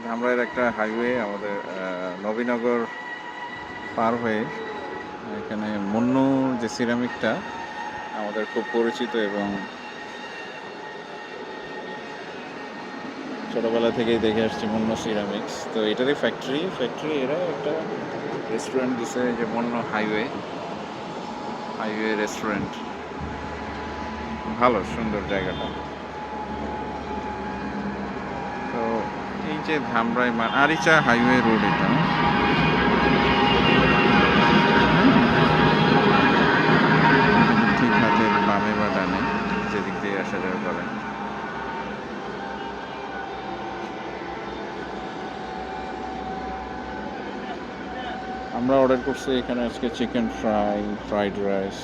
ধামরাইয়ের একটা হাইওয়ে আমাদের নবীনগর পার হয়ে এখানে মুন্নু যে সিরামিকটা আমাদের খুব পরিচিত এবং ছোটোবেলা থেকেই দেখে আসছি মুন্নু সিরামিক্স। তো এটারই ফ্যাক্টরি এরা একটা রেস্টুরেন্ট দিছে, যে মুন্নু হাইওয়ে রেস্টুরেন্ট। ভালো সুন্দর জায়গাটা। তো এই যে ধামরাই আরিচা হাইওয়ে রোড, এটা ঠিক হাতের বামে বা ডানে যেদিক দিয়ে আসা যাবে পাবেন। আমরা অর্ডার করছি এখানে আজকে chicken fry, fried rice,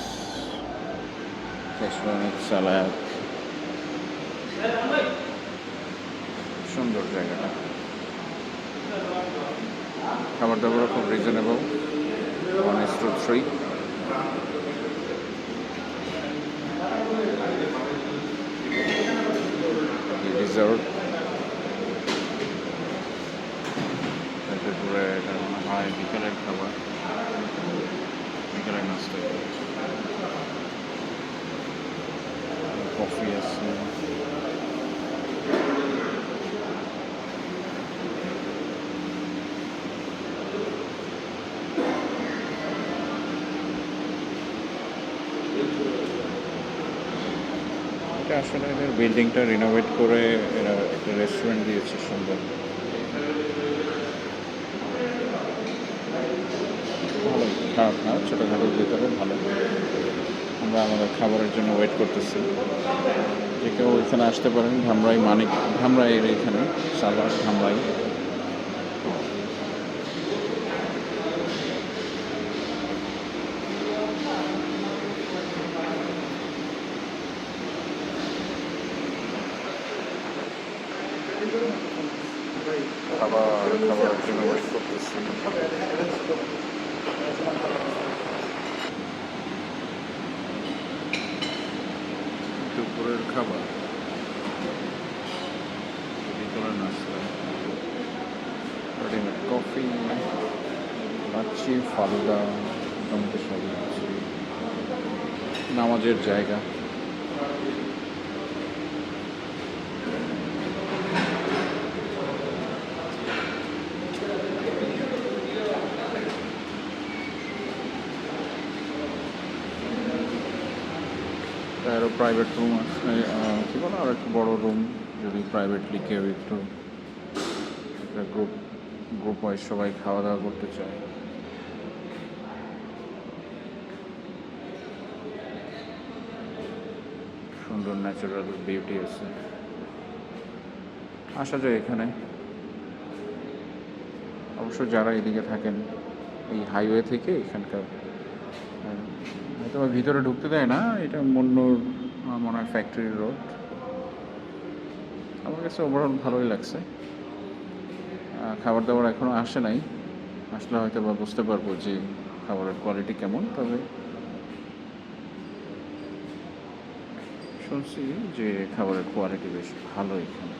salad. সুন্দর জায়গাটা, খাবার দাবারও খুব রিজনেবল, 1:3। রিসর্ট পুরো এটা মনে হয় বিকেলের খাবার, বিকেলের নাস্তা, কফি আছে। এটা আসলে এদের বিল্ডিংটা রিনোভেট করে এরা একটা রেস্টুরেন্ট দিয়েছে সুন্দর, ভালো, খারাপ না, ছোটোখাটোর ভিতরে ভালো। আমরা আমাদের খাবারের জন্য ওয়েট করতেছি। যে কেউ এখানে আসতে পারেন, ধামরাইয়ের এখানে সাভার ধামরাই। খাবারের জন্য ওয়েট করতেছি। দুপুরের খাবার, বিকেলের নাস্তা, রেডিমেড কফি, লাচ্ছি, ফালুদা, মোটামুটি সবই আছে। নামাজের জায়গা, আরও প্রাইভেট রুম আছে, কী বলো, আর একটু বড়ো রুম যদি প্রাইভেটলি কেউ একটু একটা গ্রুপ ওয়াইজ সবাই খাওয়া দাওয়া করতে চায়। সুন্দর ন্যাচারাল বিউটি আছে, আসা যায় এখানে। অবশ্য যারা এদিকে থাকেন এই হাইওয়ে থেকে এখানকার, হয়তো ভিতরে ঢুকতে দেয় না, এটা মুন্নুর মনে হয় ফ্যাক্টরি রোড। আমার কাছে ওভারঅল ভালোই লাগছে। খাবার দাবার এখনও আসে নাই, আসলে হয়তো বা বুঝতে পারবো যে খাবারের কোয়ালিটি কেমন। তবে শুনছি যে খাবারের কোয়ালিটি বেশ ভালো এখানে।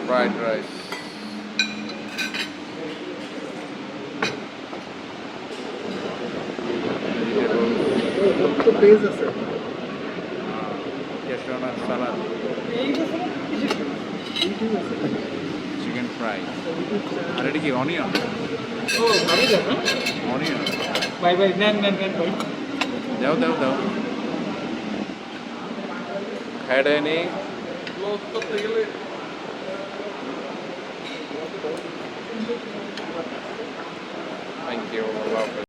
ফ্রাইড রাইস, সালাদ, চিকেন ফ্রাই, আর এটা কি অনিয়ন? অনিয়ন, ভাই ভাই নেন নেন নেন ভাই, দাও খাই দেয়নি। থ্যাংক ইউ, আল্লাহ হাফেজ।